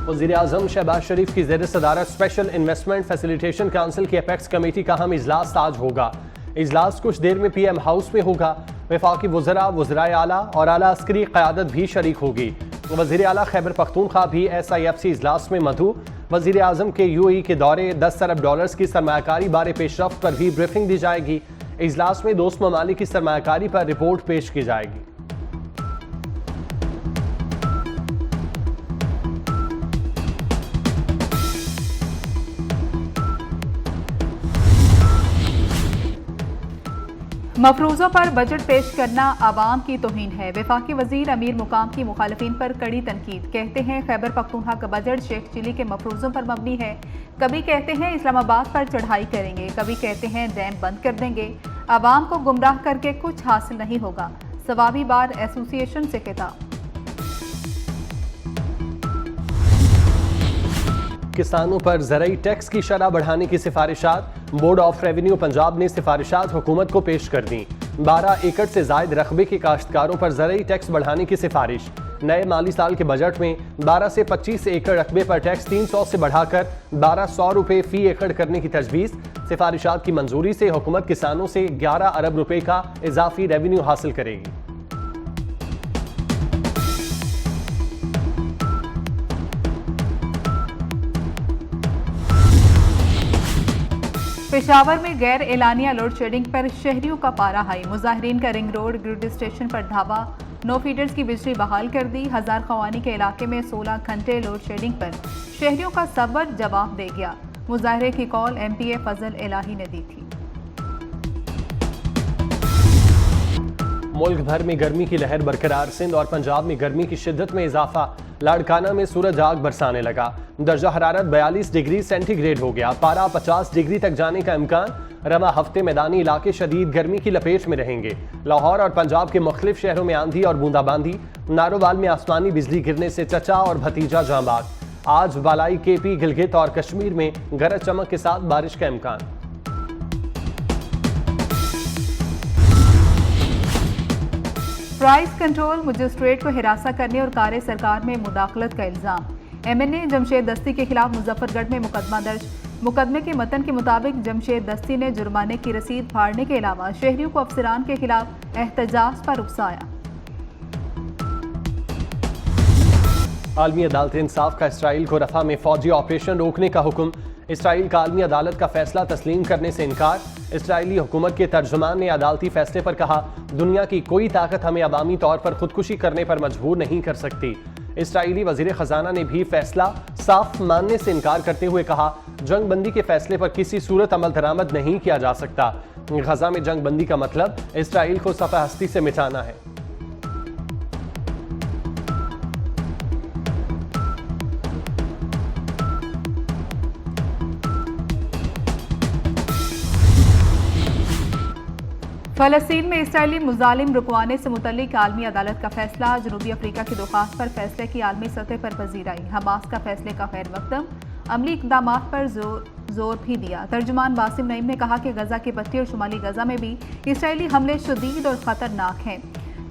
वज़ीर-ए-आज़म शहबाज शरीफ की ज़ेर सदारत स्पेशल इन्वेस्टमेंट फैसिलिटेशन काउंसिल की अपेक्स कमेटी का अहम इजलास आज होगा। इजलास कुछ देर में PM हाउस में होगा। वफाकी वज़रा, वज़राए आला और आला अस्करी क़यादत भी शरीक होगी। वज़ीर आला खैबर पख्तूनख्वा भी SIFC इजलास में मदऊ। वज़ीर-ए-आज़म के UAE के दौरे, 10 अरब डॉलर्स की सरमायाकारी बारे पेशरफ्त पर भी ब्रीफिंग दी जाएगी। इजलास में दोस्त ममालिक की सरमायाकारी पर रिपोर्ट पेश की जाएगी। मफरूज़ों पर बजट पेश करना आवाम की तौहीन है। वफाकी वजीर अमीर मुकाम की मुखालिफिन पर कड़ी तनकीद। कहते हैं खैबर पख्तूनख्वा का बजट शेख चिली के मफरूज़ों पर मबनी है। कभी कहते हैं इस्लामाबाद पर चढ़ाई करेंगे, कभी कहते हैं डैम बंद कर देंगे। आवाम को गुमराह करके कुछ हासिल नहीं होगा। सवाबी बार एसोसिएशन से खिताब। किसानों पर ज़रई टैक्स की शरह बढ़ाने की सिफारिशात। बोर्ड ऑफ रेवेन्यू पंजाब ने सिफारिशात हुकूमत को पेश कर दी। 12 एकड़ से जायद रकबे के काश्तकारों पर ज़रई टैक्स बढ़ाने की सिफारिश। नए माली साल के बजट में 12 से 25 एकड़ रकबे पर टैक्स 300 से बढ़ाकर 1200 रुपये फी एकड़ करने की तजवीज़। सिफारिशात की मंजूरी से हुकूमत किसानों से 11 अरब रुपये का इजाफी रेवेन्यू हासिल करेगी। पेशावर में गैर एलानिया लोड शेडिंग पर शहरियों का पारा हाई। मुजाहिरीन का रिंग रोड ग्रिड स्टेशन पर धावा। 9 फीडर्स की बिजली बहाल कर दी। हजार खवानी के इलाके में 16 घंटे लोड शेडिंग पर शहरियों का सब्र जवाब दे गया। मुजाहरे की कॉल MPA फजल इलाही ने दी थी। मुल्क भर में गर्मी की लहर बरकरार। सिंध और पंजाब में गर्मी की शिद्दत में इजाफा। लाड़काना में सूरज आग बरसाने लगा। दर्जा हरारत 42 डिग्री सेंटीग्रेड हो गया। पारा 50 डिग्री तक जाने का इम्कान। रवा हफ्ते मैदानी इलाके शदीद गर्मी की लपेट में रहेंगे। लाहौर और पंजाब के मुख्तलिफ शहरों में आंधी और बूंदाबांदी। नारोवाल में आसमानी बिजली गिरने से चचा और भतीजा जाँ बाग। आज बालाई KP, गिलगित और कश्मीर में गरज चमक के साथ बारिश का इम्कान। प्राइस कंट्रोल मजिस्ट्रेट को हिरासा करने और कार्य सरकार में मुदाखलत का इल्जाम। MNA जमशेद दस्ती के खिलाफ मुजफ्फरगढ़ में मुकदमा दर्ज। मुकदमे के मतन के मुताबिक जमशेद दस्ती ने जुर्माने की रसीद फाड़ने के अलावा शहरियों को अफसरान के खिलाफ एहतजाज पर उकसाया। आलमी अदालत इंसाफ का इसराइल को रफा में फौजी ऑपरेशन रोकने का हुक्म। इसराइल का आलमी अदालत का फैसला तस्लीम करने से इनकार। इसराइली हुकूमत के तर्जुमान ने अदालती फैसले पर कहा, दुनिया की कोई ताकत हमें अवामी तौर पर खुदकुशी करने पर मजबूर नहीं कर सकती। इसराइली वजीर खजाना ने भी फैसला साफ मानने से इनकार करते हुए कहा, जंग बंदी के फैसले पर किसी सूरत अमल दरामद नहीं किया जा सकता। गजा में जंग बंदी का मतलब इसराइल को सफ़ह हस्ती से मिटाना है। फलस्तीन में इसराइली मुजालिम रुकवाने से मुतल्लिक आलमी अदालत का फैसला। जनूबी अफ्रीका की दरख्वास्त पर फैसले की आलमी सतह पर पजीराई। हमास का फैसले का खैर मकदम। अमली इक़दाम पर जोर भी दिया। तर्जुमान बासिम नईम ने कहा कि गजा की पट्टी और शुमाली गजा में भी इसराइली हमले शदीद और ख़तरनाक हैं।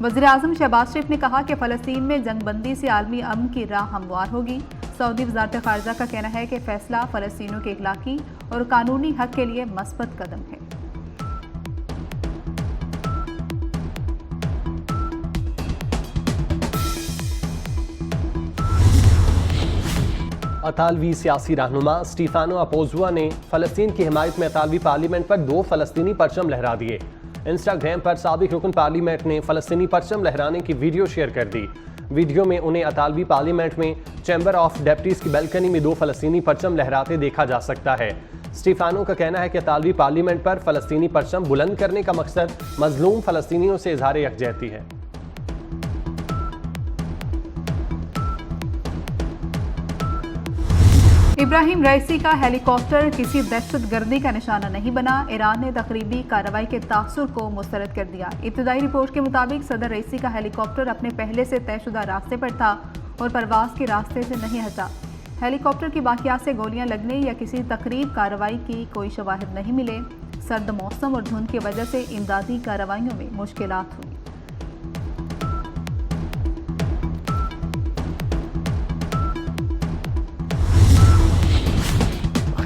वज़ीर-ए-आज़म शहबाज शरीफ ने कहा कि फ़लस्तीन में जंगबंदी से आलमी अमन की राह हमवार होगी। सऊदी वज़ारत ख़ारजा का कहना है कि फ़ैसला फ़लस्तीनियों के इखलाकी और कानूनी हक़ के लिए मस्बत कदम है। अतालवी सियासी रहनुमा स्टीफानो अपोजुआ ने फ़लस्तीन की हिमायत में अतालवी पार्लियामेंट पर 2 फ़लस्तीनी परचम लहरा दिए। इंस्टाग्राम पर साबिक रुकन पार्लियामेंट ने फ़लस्तीनी परचम लहराने की वीडियो शेयर कर दी। वीडियो में उन्हें अतालवी पार्लियामेंट में चैम्बर ऑफ डेप्टीज की बैल्कनी में 2 फ़लस्तीनी परचम लहराते देखा जा सकता है। स्टीफानो का कहना है कि अतालवी पार्लियामेंट पर फ़लस्तीनी परचम बुलंद करने का मकसद मजलूम फ़लस्तीनियों से इजहार यकजहती है। इब्राहिम रईसी का हेलीकॉप्टर किसी दहशतगर्दी का निशाना नहीं बना। ईरान ने तकरीबी कार्रवाई के तासुर को मुस्तरद कर दिया। इब्तदाई रिपोर्ट के मुताबिक सदर रईसी का हेलीकॉप्टर अपने पहले से तयशुदा रास्ते पर था और परवाज के रास्ते से नहीं हटा। हेलीकॉप्टर की बाकियात से गोलियां लगने या किसी तकरीब कार्रवाई की कोई शवाहिद नहीं मिले। सर्द मौसम और धुंध की वजह से इमदादी कार्रवाइयों में मुश्किलात हुई।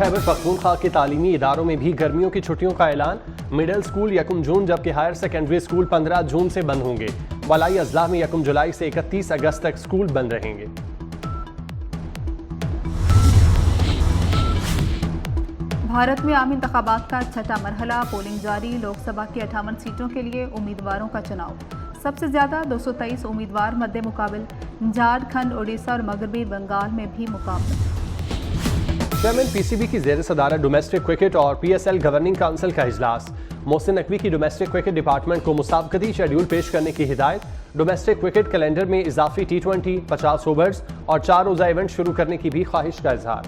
खैबर पख्तूनख्वा के तालीमी इदारों में भी गर्मियों की छुट्टियों का ऐलान। मिडिल स्कूल 1 जून जबकि हायर सेकेंडरी स्कूल 15 जून से बंद होंगे। वलाई अजला में 1 जुलाई से 31 अगस्त तक स्कूल बंद रहेंगे। भारत में आम इंतखाबात का छठा मरहला, पोलिंग जारी। लोकसभा की 58 सीटों के लिए उम्मीदवारों का चुनाव। सबसे ज्यादा 223 उम्मीदवार मद्दे मुकाबिल। झारखंड, उड़ीसा और मगरबी बंगाल में भी मुकाबला। चेयरमैन पीसीबी की जेर सदारत डोमेस्टिक क्रिकेट और पीएसएल गवर्निंग काउंसिल का इजलास। मोहसिन नकवी की डोमेस्टिक क्रिकेट डिपार्टमेंट को मुसाबकती शेड्यूल पेश करने की हिदायत। डोमेस्टिक क्रिकेट कैलेंडर में इजाफी T20, 50 ओवर्स और 4 रोजा इवेंट शुरू करने की भी ख्वाहिश का इजहार।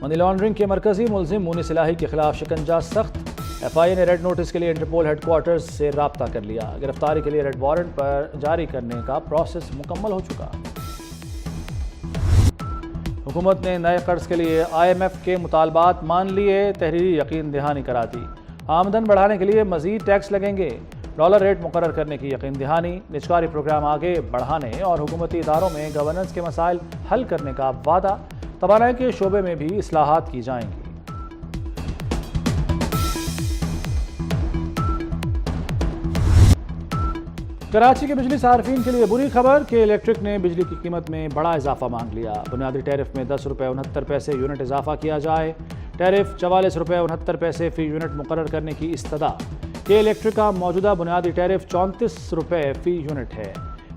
मनी लॉन्ड्रिंग के मरकजी मुलजिम मुनीस इलाही के खिलाफ शिकंजा सख्त। एफआईए ने रेड नोटिस के लिए इंटरपोल हेडक्वार्टर्स से राब्ता कर लिया। गिरफ्तारी के लिए रेड वारंट पर जारी करने का प्रोसेस मुकम्मल हो चुका। हुकूमत ने नए कर्ज के लिए IMF के मुतालबात मान लिए। तहरीरी यकीन दहानी करा दी। आमदन बढ़ाने के लिए मजीद टैक्स लगेंगे। डॉलर रेट मुकर्रर करने की यकीन दहानी। निजकारी प्रोग्राम आगे बढ़ाने और हुकूमती इदारों में गवर्नेंस के मसाइल हल करने का वादा। तवानाई के शोबे में भी इस्लाहात की जाएंगी। कराची के बिजली सार्फिन के लिए बुरी खबर कि इलेक्ट्रिक ने बिजली की कीमत में बड़ा इजाफा मांग लिया। बुनियादी टैरिफ में 10 रुपये 69 पैसे यूनिट इजाफा किया जाए। टैरिफ 44 रुपये 69 पैसे फी यूनिट मुकर्रर करने की इस्तदा। के इलेक्ट्रिक का मौजूदा बुनियादी टैरिफ 34 रुपये फी यूनिट है।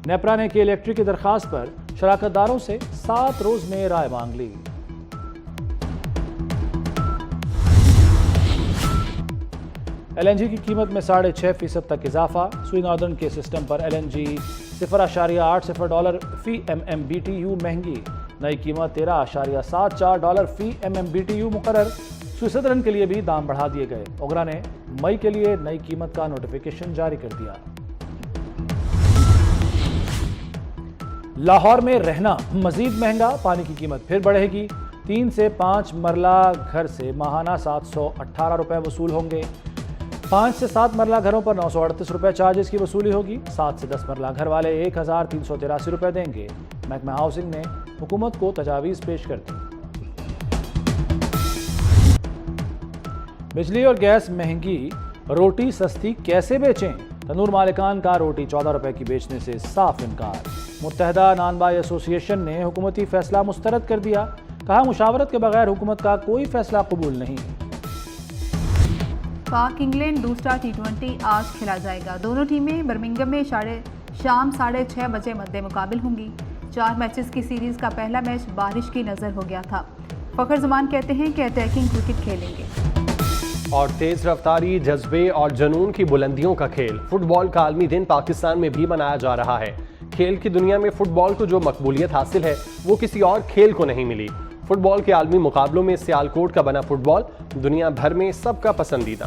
नेपरा ने के इलेक्ट्रिक की दरख्वास्त पर शराकतदारों से 7 रोज में राय मांग ली। LNG की कीमत में 6.5% तक इजाफा। सुई नॉर्दर्न के सिस्टम पर LNG $0.80 फी MMBTU महंगी। नई कीमत $13.74 फी MMBTU मुकर्रर। सुई सदर्न के लिए भी दाम बढ़ा दिए गए। ओगरा ने मई के लिए नई कीमत का नोटिफिकेशन जारी कर दिया। लाहौर में रहना मजीद महंगा। पानी की कीमत फिर बढ़ेगी। 3 से 5 मरला घर से माहाना 718 रुपये वसूल होंगे। 5 से 7 मरला घरों पर 938 रुपये चार्जेस की वसूली होगी। 7 से 10 मरला घर वाले 1383 रुपये देंगे। महकमा हाउसिंग ने हुकूमत को तजावीज़ पेश कर दी। बिजली और गैस महंगी, रोटी सस्ती कैसे बेचें? तनूर मालिकान का रोटी 14 रुपये की बेचने से साफ इनकार। मुत्तहदा नानबाई एसोसिएशन ने हुकूमती फैसला मुस्तरद कर दिया। कहा मुशावरत के बगैर हुकूमत का कोई फैसला कबूल नहीं। पाक इंग्लैंड दूसरा T20 आज खेला जाएगा। दोनों टीमें बर्मिंघम में शाम 6:30 बजे मद्दे मुकाबिल होंगी। 4 मैचेस की सीरीज का पहला मैच बारिश की नजर हो गया था। फखर जमान कहते हैं कि अटैकिंग क्रिकेट खेलेंगे। और तेज रफ्तारी, जज्बे और जुनून की बुलंदियों का खेल। फुटबॉल का आलमी दिन पाकिस्तान में भी मनाया जा रहा है। खेल की दुनिया में फुटबॉल को जो मकबूलियत हासिल है वो किसी और खेल को नहीं मिली। फुटबॉल के आलमी मुकाबलों में सियालकोट का बना फुटबॉल दुनिया भर में सबका पसंदीदा।